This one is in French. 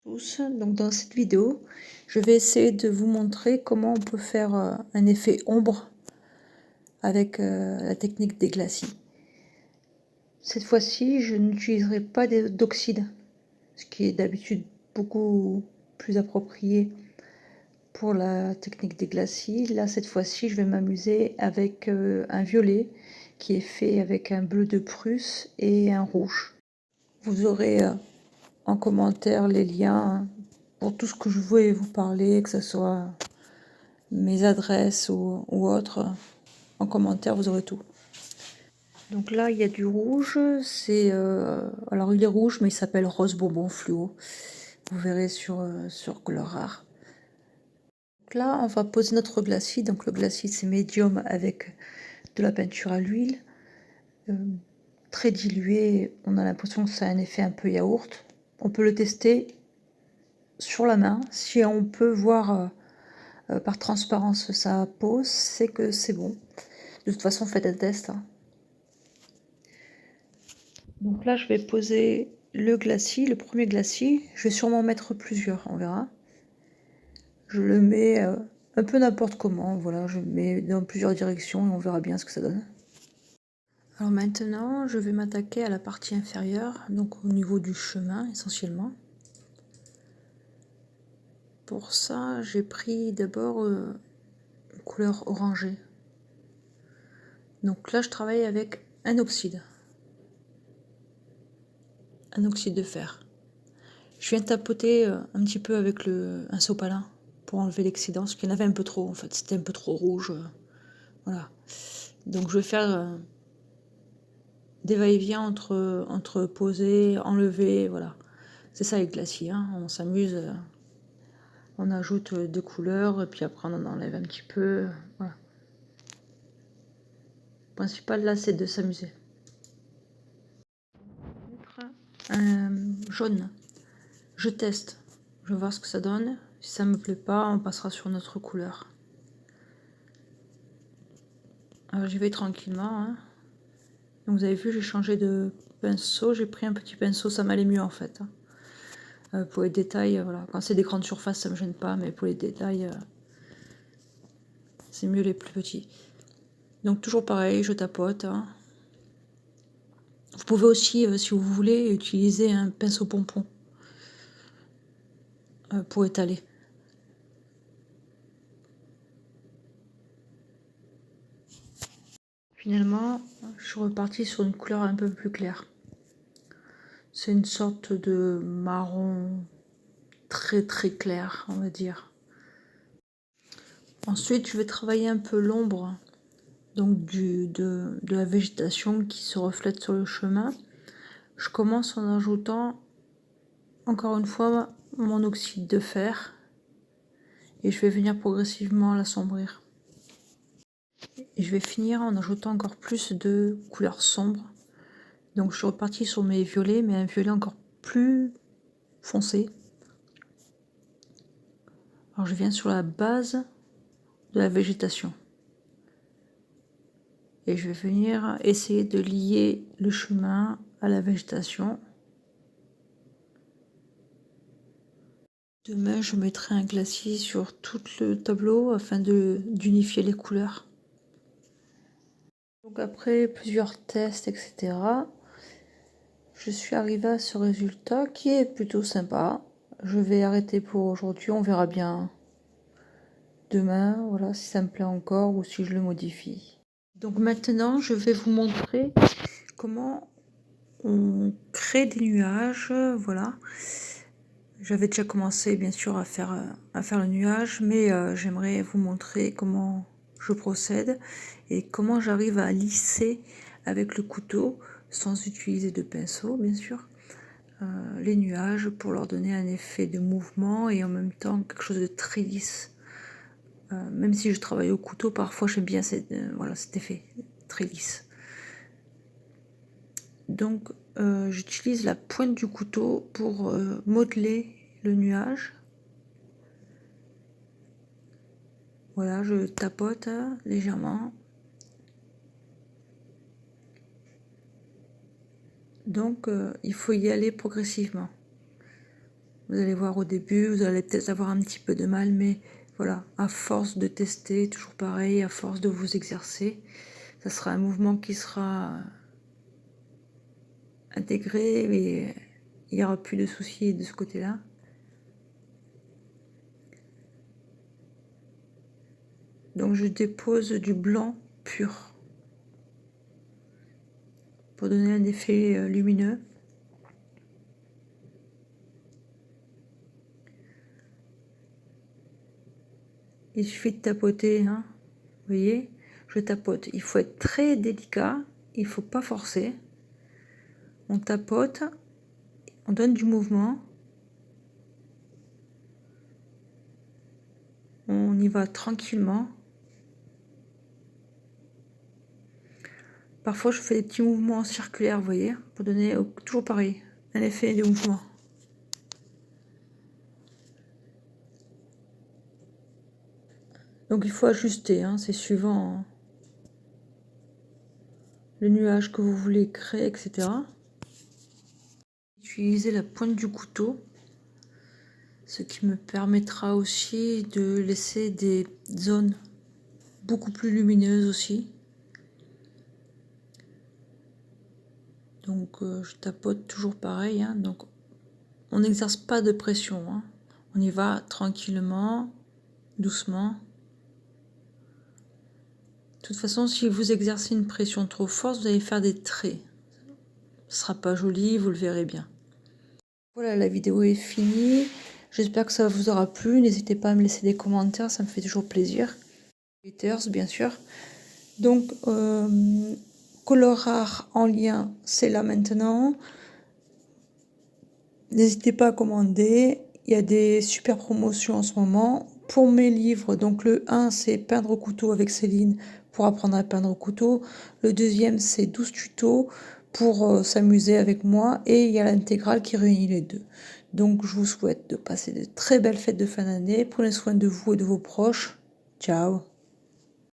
Tous. Donc dans cette vidéo, je vais essayer de vous montrer comment on peut faire un effet ombre avec la technique des glacis. Cette fois-ci, je n'utiliserai pas d'oxyde, ce qui est d'habitude beaucoup plus approprié pour la technique des glacis. Là, cette fois-ci, je vais m'amuser avec un violet qui est fait avec un bleu de Prusse et un rouge. Vous aurez en commentaire les liens pour tout ce que je vais vous parler, que ce soit mes adresses ou autres. En commentaire, vous aurez tout. Donc là, il y a du rouge. Alors, il est rouge, mais il s'appelle Rose Bonbon Fluo. Vous verrez sur Couleur Rare. Donc là, on va poser notre glacis. Donc le glacis, c'est médium avec de la peinture à l'huile. Très dilué. On a l'impression que ça a un effet un peu yaourt. On peut le tester sur la main. Si on peut voir par transparence sa peau, c'est que c'est bon. De toute façon, faites un test. Donc là, je vais poser le glacis, le premier glacis. Je vais sûrement mettre plusieurs, on verra. Je le mets un peu n'importe comment, voilà, je le mets dans plusieurs directions et on verra bien ce que ça donne. Alors maintenant, je vais m'attaquer à la partie inférieure, donc au niveau du chemin essentiellement. Pour ça, j'ai pris d'abord une couleur orangée. Donc là, je travaille avec un oxyde de fer. Je viens tapoter un petit peu avec un sopalin pour enlever l'excédent, parce qu'il y en avait un peu trop en fait, c'était un peu trop rouge. Voilà. Donc je vais faire des va-et-vient entre poser, enlever, voilà. C'est ça les glacis, hein. On s'amuse, on ajoute des couleurs, et puis après on en enlève un petit peu, voilà. Le principal là, c'est de s'amuser. Un jaune. Je teste, je vais voir ce que ça donne. Si ça me plaît pas, on passera sur notre couleur. Alors j'y vais tranquillement, hein. Donc vous avez vu, j'ai changé de pinceau, j'ai pris un petit pinceau, ça m'allait mieux en fait. Pour les détails, voilà. Quand c'est des grandes surfaces, ça me gêne pas, mais pour les détails, c'est mieux les plus petits. Donc toujours pareil, je tapote. Hein. Vous pouvez aussi, si vous voulez, utiliser un pinceau pompon pour étaler. Finalement, je suis repartie sur une couleur un peu plus claire. C'est une sorte de marron très très clair, on va dire. Ensuite, je vais travailler un peu l'ombre, donc de la végétation qui se reflète sur le chemin. Je commence en ajoutant encore une fois mon oxyde de fer et je vais venir progressivement l'assombrir. Et je vais finir en ajoutant encore plus de couleurs sombres. Donc je suis repartie sur mes violets, mais un violet encore plus foncé. Alors je viens sur la base de la végétation. Et je vais venir essayer de lier le chemin à la végétation. Demain, je mettrai un glacis sur tout le tableau afin d'unifier les couleurs. Donc après plusieurs tests, etc., je suis arrivée à ce résultat qui est plutôt sympa. Je vais arrêter pour aujourd'hui, on verra bien demain, voilà, si ça me plaît encore ou si je le modifie. Donc maintenant, je vais vous montrer comment on crée des nuages, voilà. J'avais déjà commencé bien sûr à faire le nuage, mais j'aimerais vous montrer comment je procède et comment j'arrive à lisser avec le couteau, sans utiliser de pinceau bien sûr, les nuages pour leur donner un effet de mouvement et en même temps quelque chose de très lisse. Même si je travaille au couteau, parfois j'aime bien voilà, cet effet très lisse. Donc j'utilise la pointe du couteau pour modeler le nuage. Voilà, je tapote légèrement. Donc il faut y aller progressivement. Vous allez voir au début, vous allez peut-être avoir un petit peu de mal, mais voilà, à force de tester, toujours pareil, à force de vous exercer, ça sera un mouvement qui sera intégré et il n'y aura plus de soucis de ce côté-là. Donc je dépose du blanc pur pour donner un effet lumineux. Il suffit de tapoter, hein. Vous voyez, je tapote. Il faut être très délicat, il ne faut pas forcer. On tapote, on donne du mouvement. On y va tranquillement. Parfois, je fais des petits mouvements circulaires, vous voyez, pour donner toujours pareil, un effet de mouvement. Donc il faut ajuster, hein, c'est suivant le nuage que vous voulez créer, etc. Utilisez la pointe du couteau, ce qui me permettra aussi de laisser des zones beaucoup plus lumineuses aussi. Donc je tapote toujours pareil, hein, donc on n'exerce pas de pression, hein. On y va tranquillement, doucement. De toute façon, si vous exercez une pression trop forte, vous allez faire des traits. Ce sera pas joli, vous le verrez bien. Voilà, la vidéo est finie. J'espère que ça vous aura plu. N'hésitez pas à me laisser des commentaires, ça me fait toujours plaisir. Haters, bien sûr. Donc, Colorart en lien, c'est là maintenant. N'hésitez pas à commander. Il y a des super promotions en ce moment. Pour mes livres, donc le 1, c'est peindre au couteau avec Céline pour apprendre à peindre au couteau. Le deuxième, c'est 12 tutos pour s'amuser avec moi. Et il y a l'intégrale qui réunit les deux. Donc, je vous souhaite de passer de très belles fêtes de fin d'année. Prenez soin de vous et de vos proches. Ciao!